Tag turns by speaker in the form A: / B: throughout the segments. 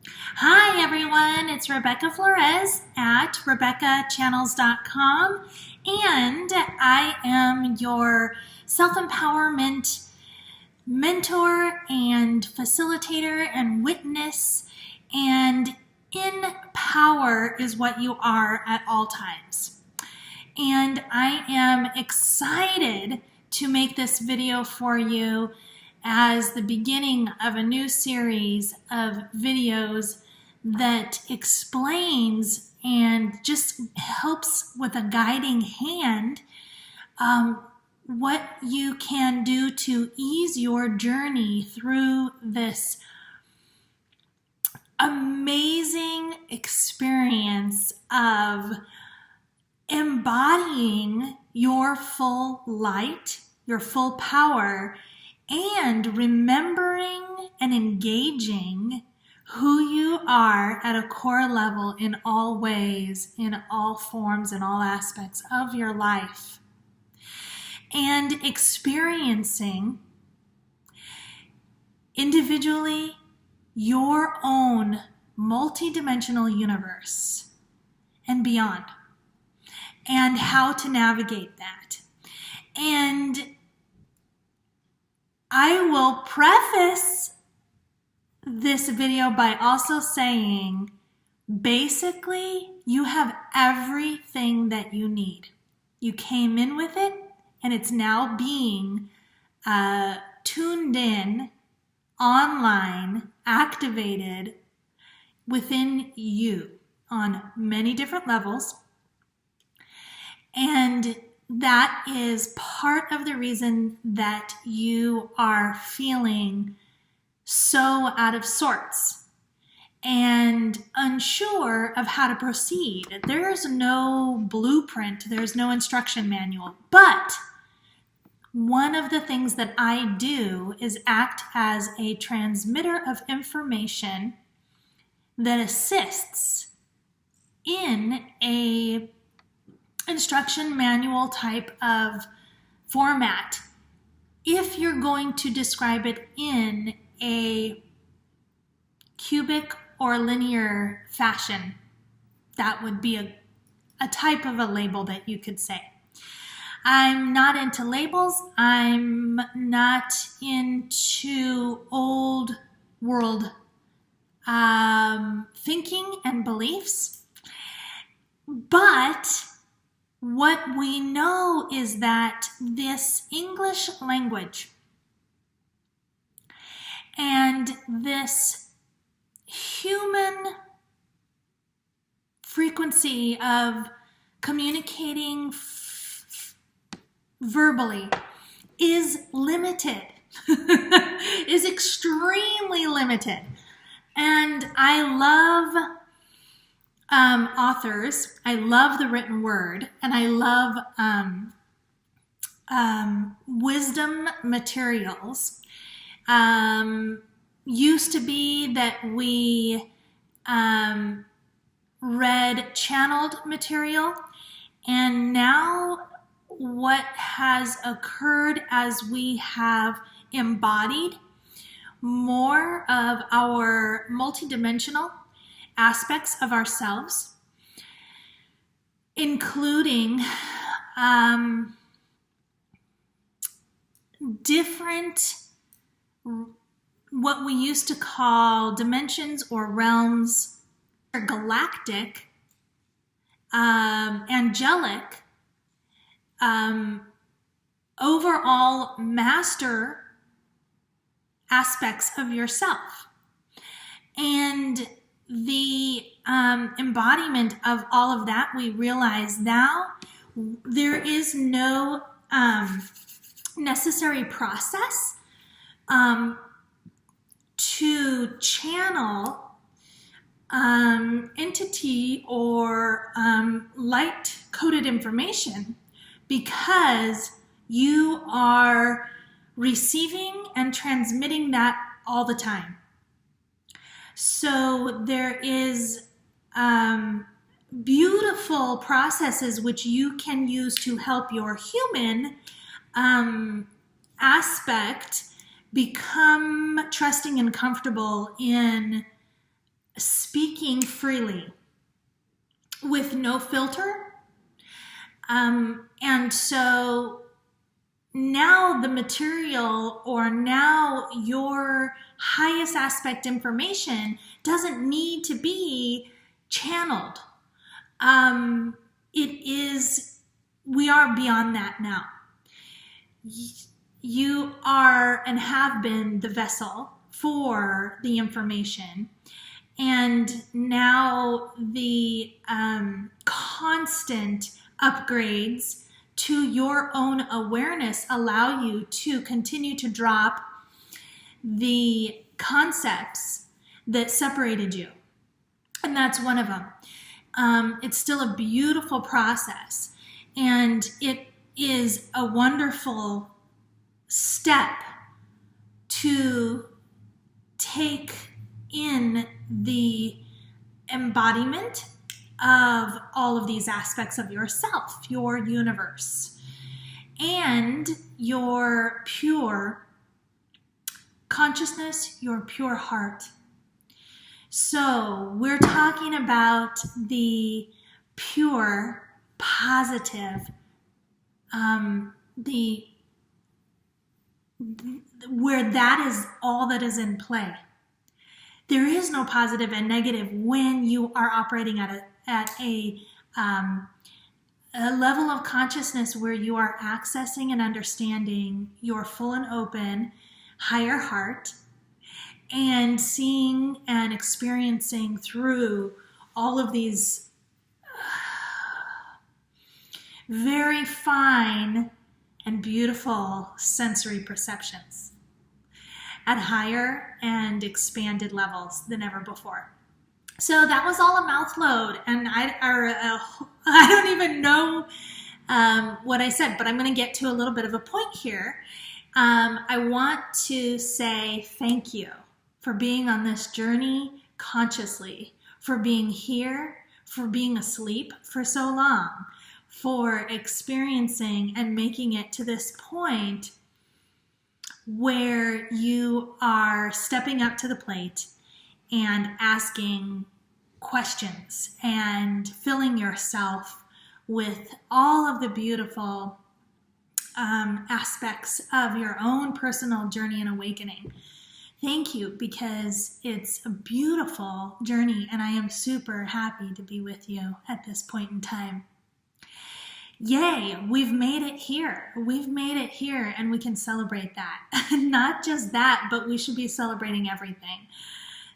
A: Hi everyone, it's Rebecca Flores at RebeccaChannels.com, and I am your self-empowerment mentor and facilitator and witness, and in power is what you are at all times. And I am excited to make this video for you as the beginning of a new series of videos that explains and just helps with a guiding hand what you can do to ease your journey through this amazing experience of embodying your full light, your full power, and remembering and engaging who you are at a core level in all ways, in all forms, in all aspects of your life, and experiencing individually your own multidimensional universe and beyond, and how to navigate that. And I will preface this video by also saying, basically, you have everything that you need. You came in with it, and it's now being tuned in, online, activated within you on many different levels. And that is part of the reason that you are feeling so out of sorts and unsure of how to proceed. There's no blueprint, there's no instruction manual, but one of the things that I do is act as a transmitter of information that assists in a instruction manual type of format if you're going to describe it in a cubic or linear fashion. That would be a type of a label that you could say. I'm not into labels. I'm not into old world thinking and beliefs. But what we know is that this English language and this human frequency of communicating verbally is limited, is extremely limited. And I love authors, I love the written word, and I love wisdom materials. Used to be that we read channeled material, and now what has occurred as we have embodied more of our multidimensional aspects of ourselves, including different, what we used to call dimensions or realms, or galactic, angelic, overall master aspects of yourself. And the embodiment of all of that, we realize now there is no necessary process to channel entity or light-coded information, because you are receiving and transmitting that all the time. So there is beautiful processes which you can use to help your human aspect become trusting and comfortable in speaking freely with no filter. And so now the material, or now your highest aspect information, doesn't need to be channeled. We are beyond that now. You are and have been the vessel for the information. And now the constant upgrades to your own awareness allow you to continue to drop the concepts that separated you. And that's one of them. It's still a beautiful process, and it is a wonderful step to take in the embodiment of all of these aspects of yourself, your universe, and your pure consciousness, your pure heart. So we're talking about the pure, positive, where that is all that is in play. There is no positive and negative when you are operating at a level of consciousness where you are accessing and understanding your full and open higher heart, and seeing and experiencing through all of these very fine and beautiful sensory perceptions at higher and expanded levels than ever before. So that was all a mouth load, and I don't even know what I said, but I'm going to get to a little bit of a point here. I want to say thank you for being on this journey consciously, for being here, for being asleep for so long, for experiencing and making it to this point where you are stepping up to the plate and asking questions and filling yourself with all of the beautiful aspects of your own personal journey and awakening. Thank you, because it's a beautiful journey, and I am super happy to be with you at this point in time. Yay, we've made it here. We've made it here, and we can celebrate that. Not just that, but we should be celebrating everything.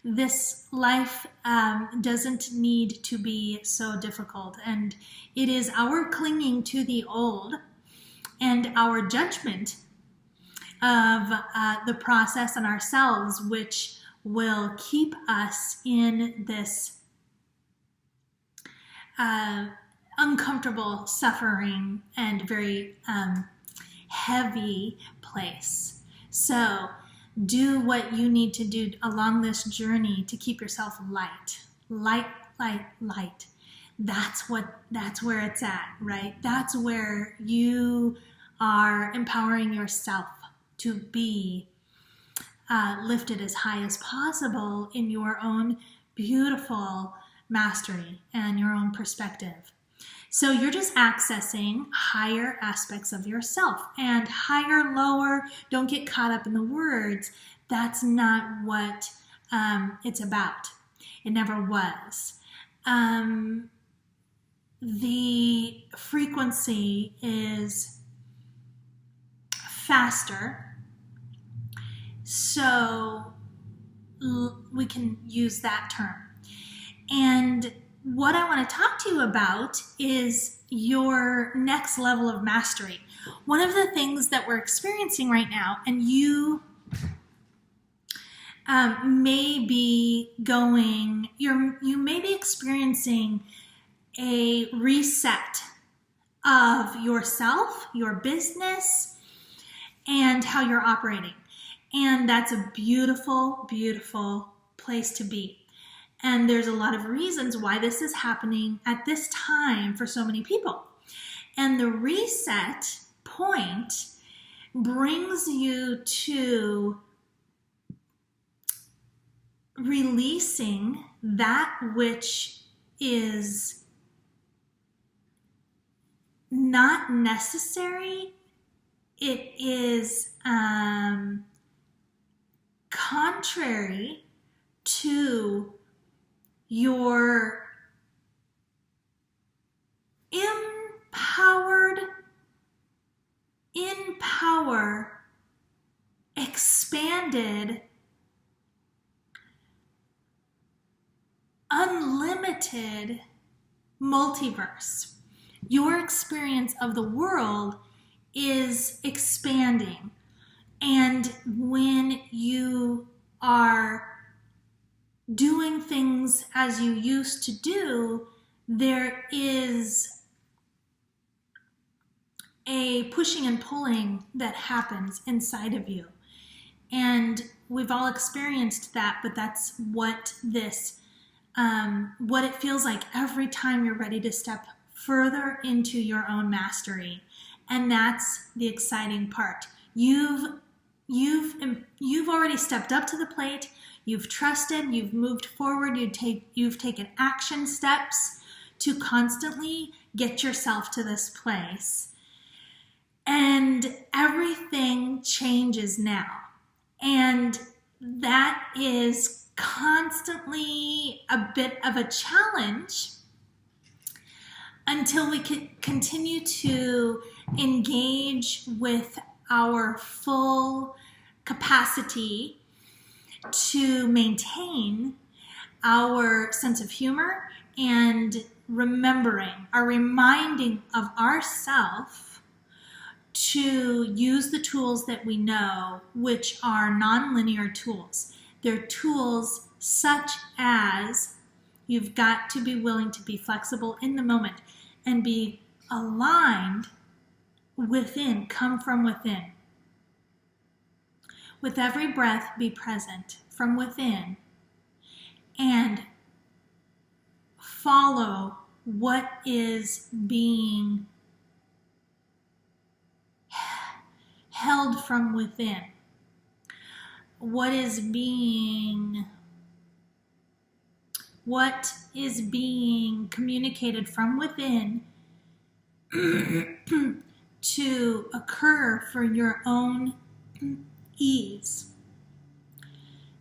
A: This life doesn't need to be so difficult, and it is our clinging to the old and our judgment of the process and ourselves which will keep us in this uncomfortable, suffering, and very heavy place. So do what you need to do along this journey to keep yourself light. That's where it's at, right? That's where you are empowering yourself to be lifted as high as possible in your own beautiful mastery and your own perspective. So you're just accessing higher aspects of yourself, and higher, lower, don't get caught up in the words. That's not what it's about. It never was. The frequency is faster, so we can use that term. And what I want to talk to you about is your next level of mastery. One of the things that we're experiencing right now, and you may be experiencing a reset of yourself, your business, and how you're operating. And that's a beautiful, beautiful place to be. And there's a lot of reasons why this is happening at this time for so many people. And the reset point brings you to releasing that which is not necessary. It is contrary to your expanded, unlimited multiverse. Your experience of the world is expanding. And when you are doing things as you used to do, there is a pushing and pulling that happens inside of you. And we've all experienced that, but that's what what it feels like every time you're ready to step further into your own mastery. And that's the exciting part. You've already stepped up to the plate. You've trusted, you've moved forward, you've taken action steps to constantly get yourself to this place. And everything changes now. And that is constantly a bit of a challenge until we can continue to engage with our full capacity to maintain our sense of humor and reminding of ourself to use the tools that we know, which are nonlinear tools. They're tools such as you've got to be willing to be flexible in the moment and be aligned within, come from within. With every breath, be present from within and follow what is being held from within. What is being communicated from within to occur for your own ease.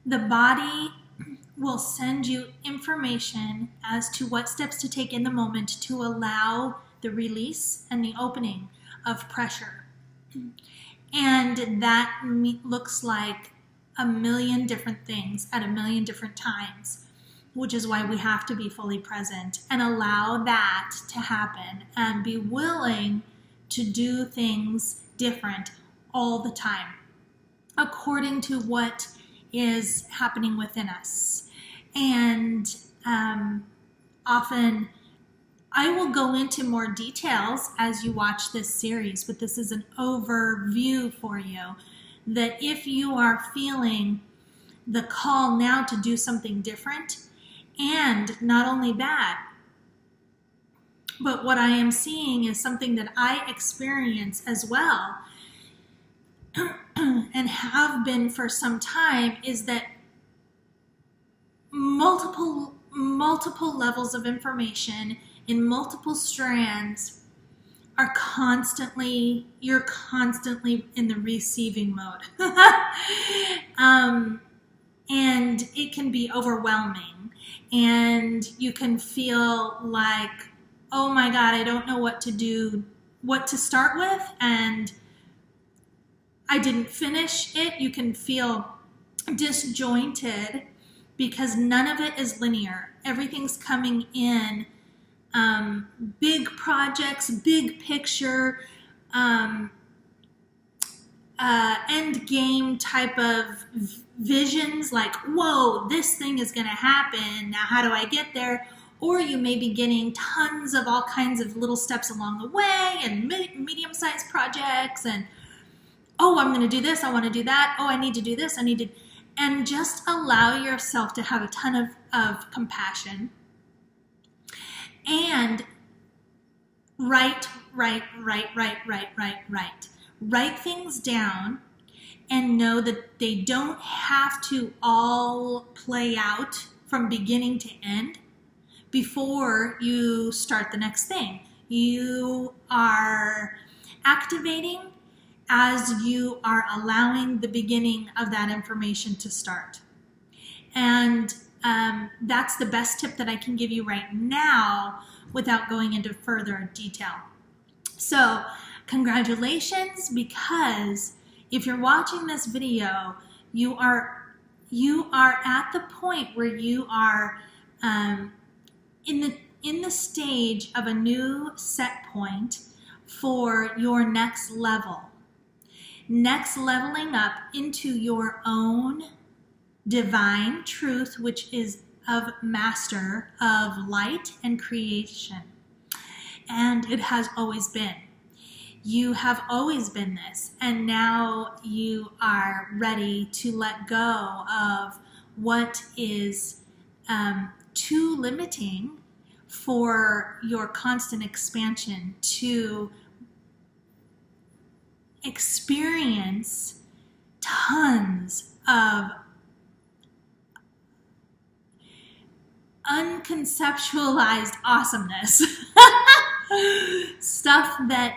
A: The body will send you information as to what steps to take in the moment to allow the release and the opening of pressure. And that looks like a million different things at a million different times, which is why we have to be fully present and allow that to happen and be willing to do things different all the time according to what is happening within us. And often I will go into more details as you watch this series, but this is an overview for you that if you are feeling the call now to do something different, and not only that, but what I am seeing is something that I experience as well and have been for some time, is that multiple levels of information in multiple strands are you're constantly in the receiving mode. And it can be overwhelming. And you can feel like, oh my God, I don't know what to start with. And I didn't finish it. You can feel disjointed because none of it is linear. Everything's coming in big projects, big picture, end game type of visions, like, whoa, this thing is going to happen. Now, how do I get there? Or you may be getting tons of all kinds of little steps along the way and medium-sized projects and, oh, I'm going to do this. I want to do that. Oh, I need to do this. And just allow yourself to have a ton of compassion and write things down and know that they don't have to all play out from beginning to end before you start the next thing. You are activating as you are allowing the beginning of that information to start. And that's the best tip that I can give you right now without going into further detail. So congratulations, because if you're watching this video, you are at the point where you are in the stage of a new set point for your next level. Next leveling up into your own divine truth, which is of master of light and creation. And it has always been. You have always been this, and now you are ready to let go of what is too limiting for your constant expansion to experience tons of unconceptualized awesomeness. Stuff that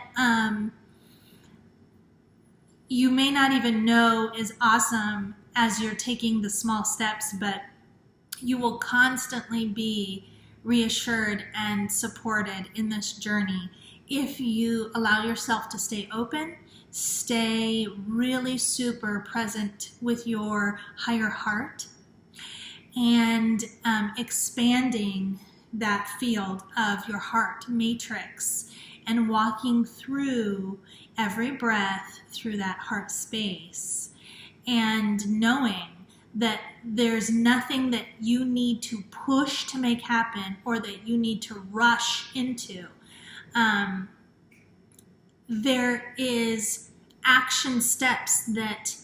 A: you may not even know is awesome as you're taking the small steps, but you will constantly be reassured and supported in this journey if you allow yourself to stay open, stay really super present with your higher heart, and expanding that field of your heart matrix and walking through every breath through that heart space, and knowing that there's nothing that you need to push to make happen or that you need to rush into. There is action steps that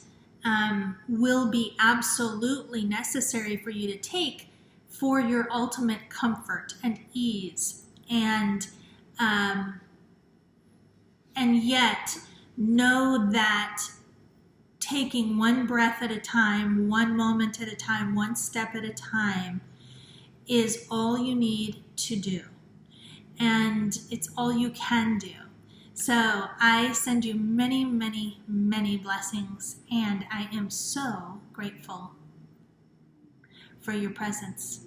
A: will be absolutely necessary for you to take for your ultimate comfort and ease, and yet know that taking one breath at a time, one moment at a time, one step at a time is all you need to do, and it's all you can do. So I send you many, many, many blessings, and I am so grateful for your presence.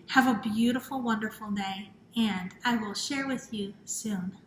A: Have a beautiful, wonderful day, and I will share with you soon.